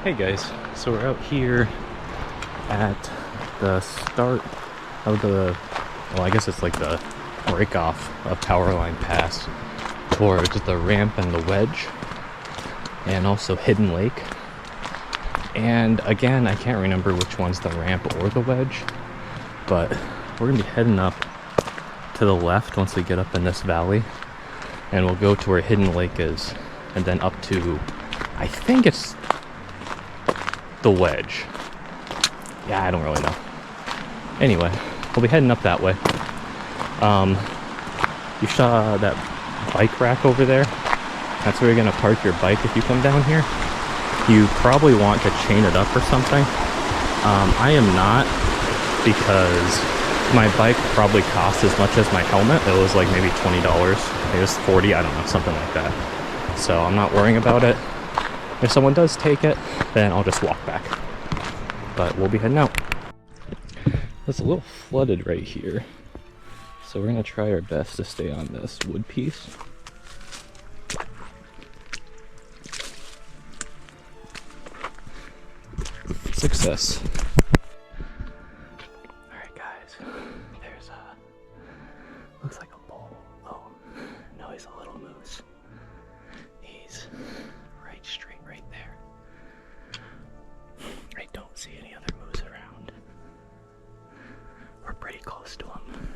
Hey guys, so we're out here at the start of the, well, I guess it's like the break off of Powerline Pass towards the ramp and the Wedge, and also Hidden Lake. And again, I can't remember which one's the ramp or the Wedge, but we're gonna be heading up to the left once we get up in this valley, and we'll go to where Hidden Lake is, and then up to, I think it's the Wedge. Yeah, I don't really know. Anyway, we'll be heading up that way. You saw that bike rack over there? That's where you're gonna park your bike if you come down here. You probably want to chain it up or something. I am not, because my bike probably cost as much as my helmet. It was like maybe $20, maybe it was 40, I don't know, something like that. So I'm not worrying about it. If someone does take it, then I'll just walk back. But we'll be heading out. It's a little flooded right here, so we're gonna try our best to stay on this wood piece. Success. Alright guys, there's looks like a bull. Oh, no, he's a little moose. He's right straight right there. I don't see any other moose around. We're pretty close to him,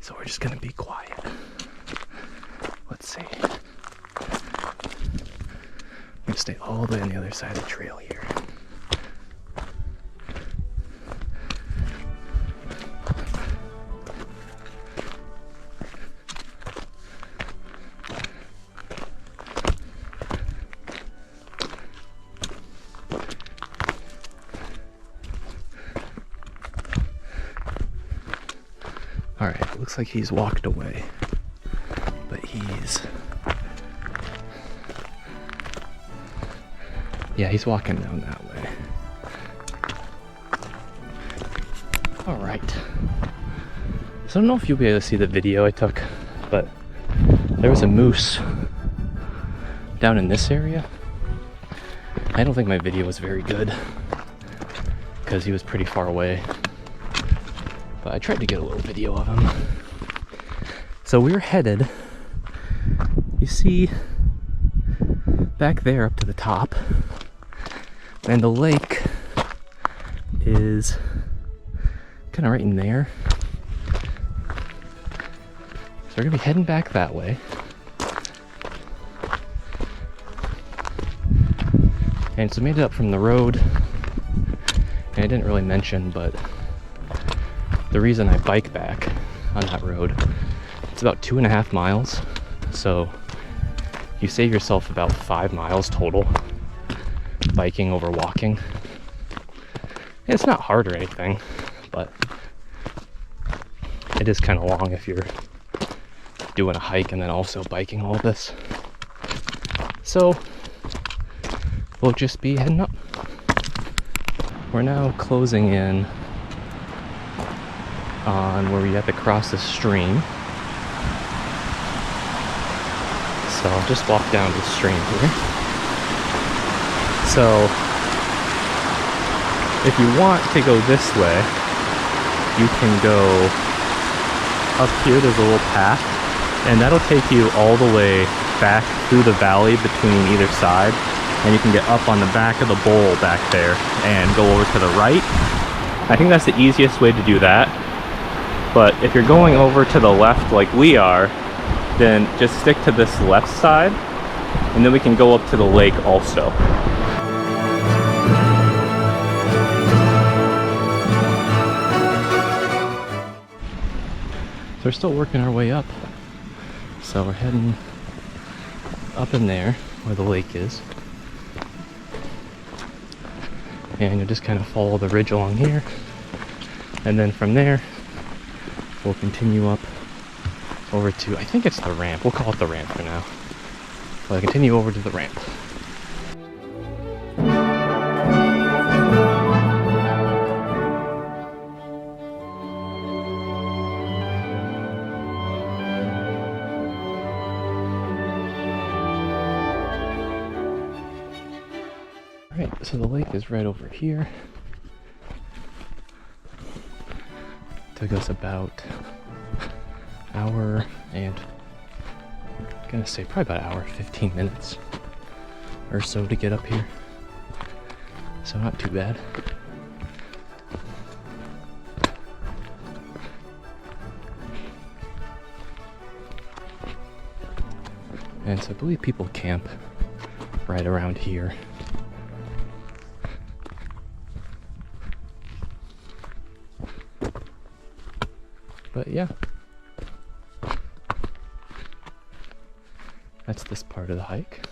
so we're just gonna be quiet. Let's see. I'm gonna stay all the way on the other side of the trail here. Alright, it looks like he's walked away, but he's walking down that way. Alright. So I don't know if you'll be able to see the video I took, but there was a moose down in this area. I don't think my video was very good, because he was pretty far away. But I tried to get a little video of him. So we're headed, you see, back there up to the top, and the lake is kind of right in there. So we're gonna be heading back that way. And so we made it up from the road, and I didn't really mention, but the reason I bike back on that road, it's about 2.5 miles, so you save yourself about 5 miles total biking over walking. And it's not hard or anything, but it is kind of long if you're doing a hike and then also biking all this. So we'll just be heading up. We're now closing in on where we have to cross the stream. So I'll just walk down the stream here. So if you want to go this way, you can go up here. There's a little path, and that'll take you all the way back through the valley between either side, and you can get up on the back of the bowl back there and go over to the right. I think that's the easiest way to do that. But if you're going over to the left like we are, then just stick to this left side, and then we can go up to the lake also. So we're still working our way up. So we're heading up in there where the lake is. And you'll just kind of follow the ridge along here. And then from there, we'll continue up over to, I think it's the ramp. We'll call it the ramp for now. We'll continue over to the ramp. Right, so the lake is right over here. Took us about hour and I'm gonna say probably about an hour 15 minutes or so to get up here, so not too bad. And so I believe people camp right around here. But yeah, that's this part of the hike.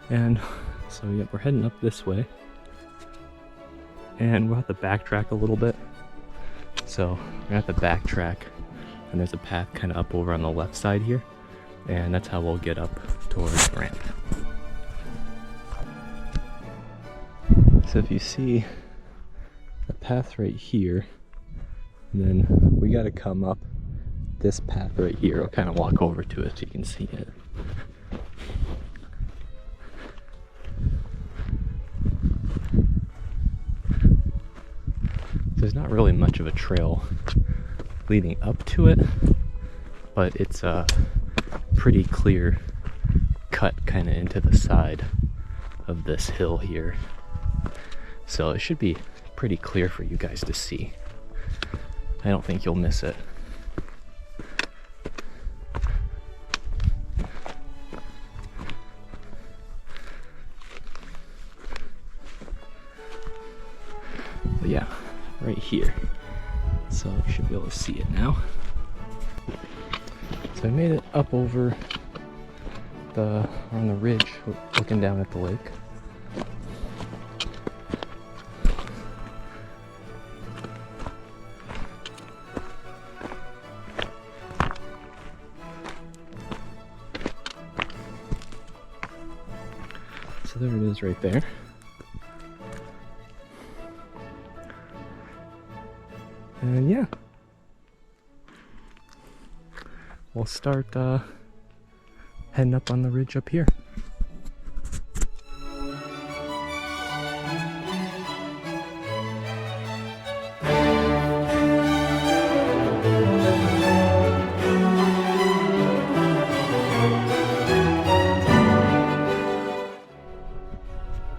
And so yeah, we're heading up this way. And we'll have to backtrack a little bit. So we're gonna have to backtrack, and there's a path kind of up over on the left side here. And that's how we'll get up towards the ramp. So if you see the path right here, then we got to come up this path right here. I'll kind of walk over to it so you can see it. There's not really much of a trail leading up to it, but it's a pretty clear cut kind of into the side of this hill here. So it should be pretty clear for you guys to see. I don't think you'll miss it. But yeah, right here. So you should be able to see it now. So I made it up over on the ridge, looking down at the lake. So there it is right there. And yeah, we'll start heading up on the ridge up here.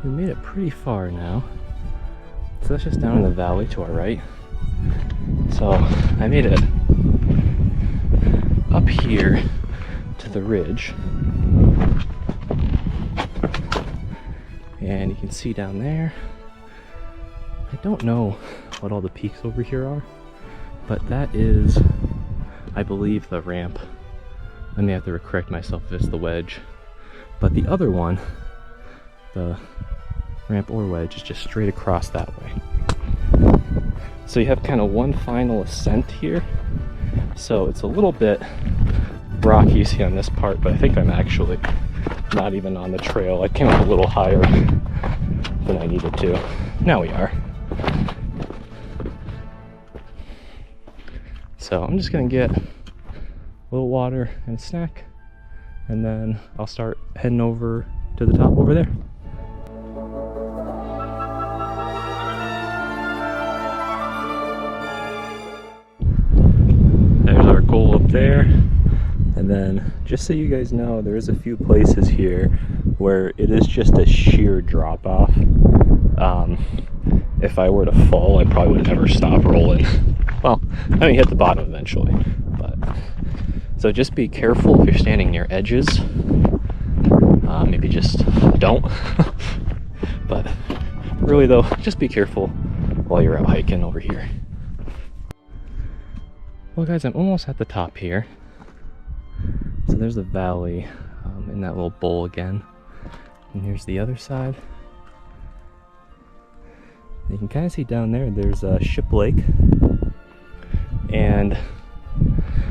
We made it pretty far now. So that's just down in the valley to our right. So I made it up here to the ridge. And you can see down there. I don't know what all the peaks over here are, but that is, I believe, the ramp. I may have to correct myself if it's the Wedge. But the other one, the ramp or Wedge, is just straight across that way. So you have kind of one final ascent here. So it's a little bit rocky, you see on this part, but I think I'm actually not even on the trail. I came up a little higher than I needed to. Now we are. So I'm just gonna get a little water and a snack, and then I'll start heading over to the top over there. There's our goal up there. And then, just so you guys know, there is a few places here where it is just a sheer drop off. If I were to fall, I probably would never stop rolling. Well, I mean, hit the bottom eventually. But so just be careful if you're standing near edges. Maybe just don't. But really though, just be careful while you're out hiking over here. Well guys, I'm almost at the top here. So there's the valley in that little bowl again. And here's the other side. You can kind of see down there, there's a Ship Lake. And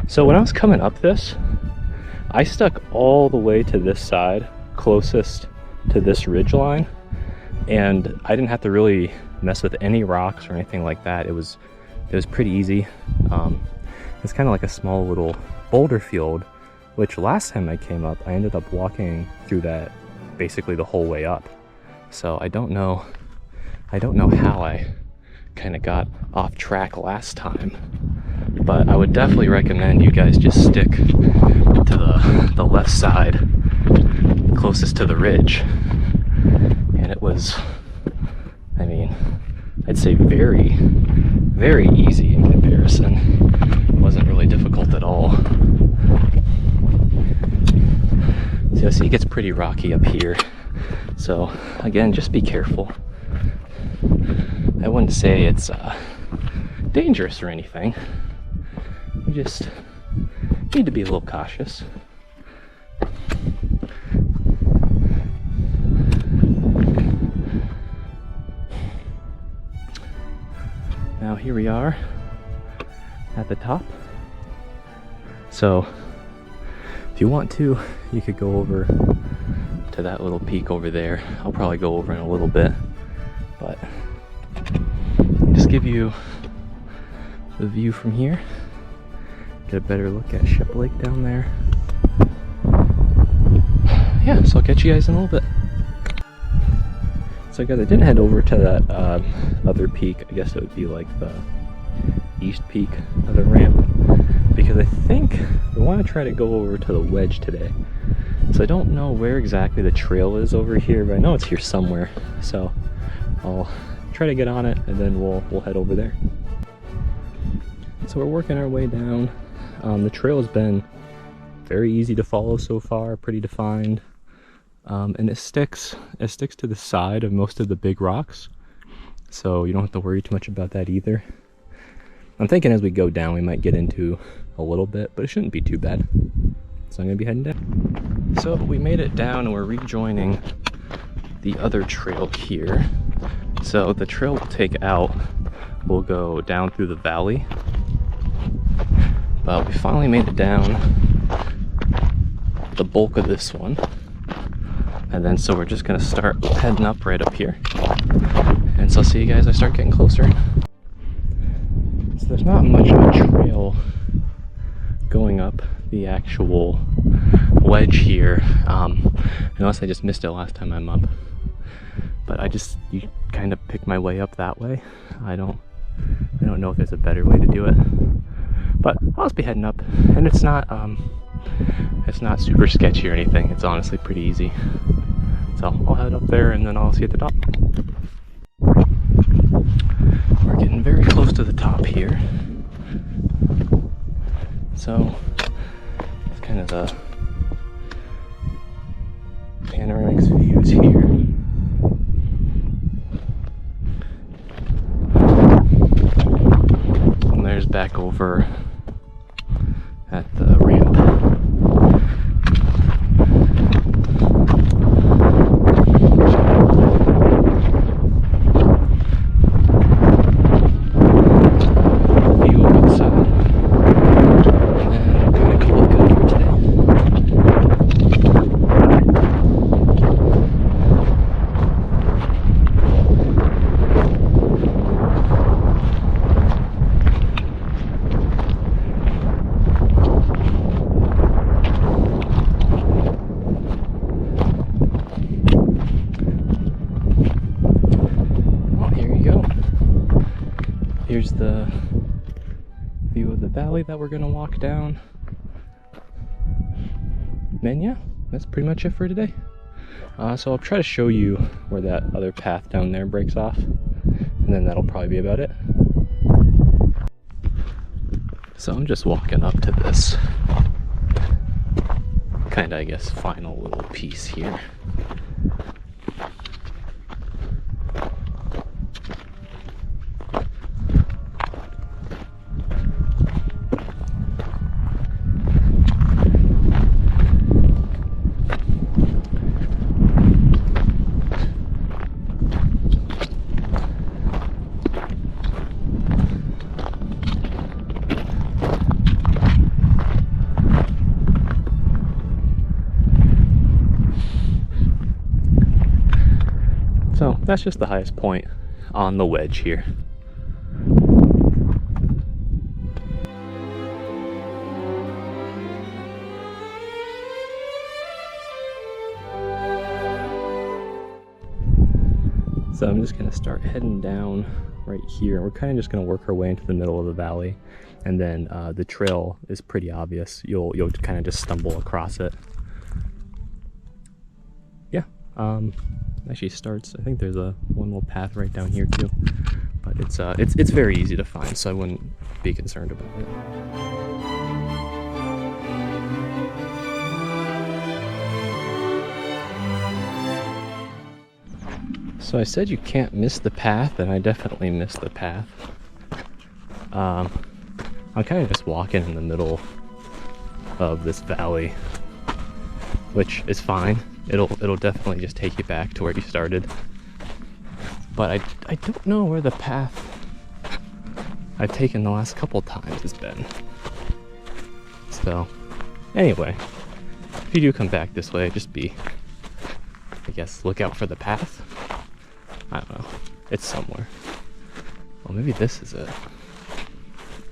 so when I was coming up this, I stuck all the way to this side, closest to this ridge line. And I didn't have to really mess with any rocks or anything like that. It was pretty easy. It's kind of like a small little boulder field, which last time I came up, I ended up walking through that basically the whole way up. So I don't know how I kind of got off track last time, but I would definitely recommend you guys just stick to the left side, closest to the ridge. And it was, I mean, I'd say very, very easy in comparison. It wasn't really difficult at all. So see, it gets pretty rocky up here. So again, just be careful. I wouldn't say it's dangerous or anything. You just need to be a little cautious. Now here we are at the top. So if you want to, you could go over to that little peak over there. I'll probably go over in a little bit, but just give you the view from here. Get a better look at Ship Lake down there. Yeah, so I'll catch you guys in a little bit. So guys, I didn't head over to that other peak. I guess it would be like the east peak of the ramp, because I think we want to try to go over to the Wedge today. So I don't know where exactly the trail is over here, but I know it's here somewhere. So I'll try to get on it and then we'll head over there. So we're working our way down. The trail has been very easy to follow so far, pretty defined. And it sticks to the side of most of the big rocks, so you don't have to worry too much about that either. I'm thinking as we go down we might get into a little bit, but it shouldn't be too bad. So I'm gonna be heading down. So we made it down and we're rejoining the other trail here. So the trail we'll take out will go down through the valley, but we finally made it down the bulk of this one. And then so we're just gonna start heading up right up here. And so I'll see you guys as I start getting closer. So there's not much of a trail going up the actual wedge here. Unless I just missed it last time I'm up. But you kind of pick my way up that way. I don't know if there's a better way to do it. But I'll just be heading up, and it's not super sketchy or anything. It's honestly pretty easy. So I'll head up there and then I'll see you at the top. We're getting very close to the top here. So it's kind of the panoramic views here. And there's back over at the ramp. Here's the view of the valley that we're gonna walk down. And yeah, that's pretty much it for today. So I'll try to show you where that other path down there breaks off, and then that'll probably be about it. So I'm just walking up to this kind of, I guess, final little piece here. So that's just the highest point on the wedge here. So I'm just gonna start heading down right here. We're kind of just gonna work our way into the middle of the valley, and then the trail is pretty obvious. You'll kind of just stumble across it. Yeah, actually starts. I think there's one little path right down here too, but it's very easy to find, so I wouldn't be concerned about it. So I said you can't miss the path, and I definitely missed the path. I'm kind of just walking in the middle of this valley, which is fine. It'll definitely just take you back to where you started. But I don't know where the path I've taken the last couple times has been. So anyway, if you do come back this way, just I guess, look out for the path. I don't know. It's somewhere. Well, maybe this is it.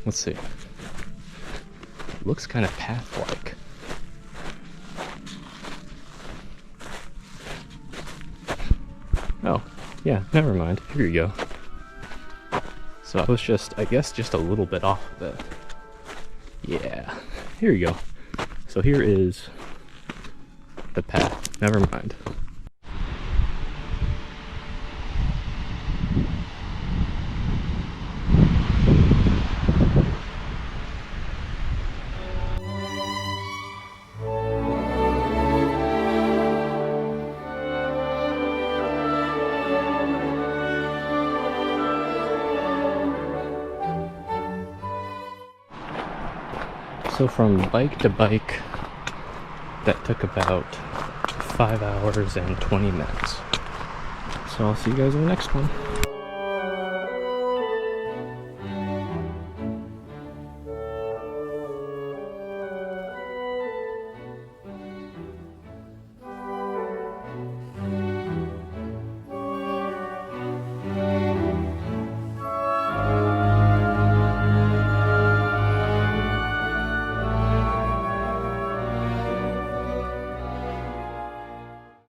Let's see. It looks kind of path-like. Oh, yeah, never mind. Here you go. So I was I guess, just a little bit off of it. Yeah, here you go. So here is the path. Never mind. So from bike to bike, that took about 5 hours and 20 minutes. So I'll see you guys in the next one.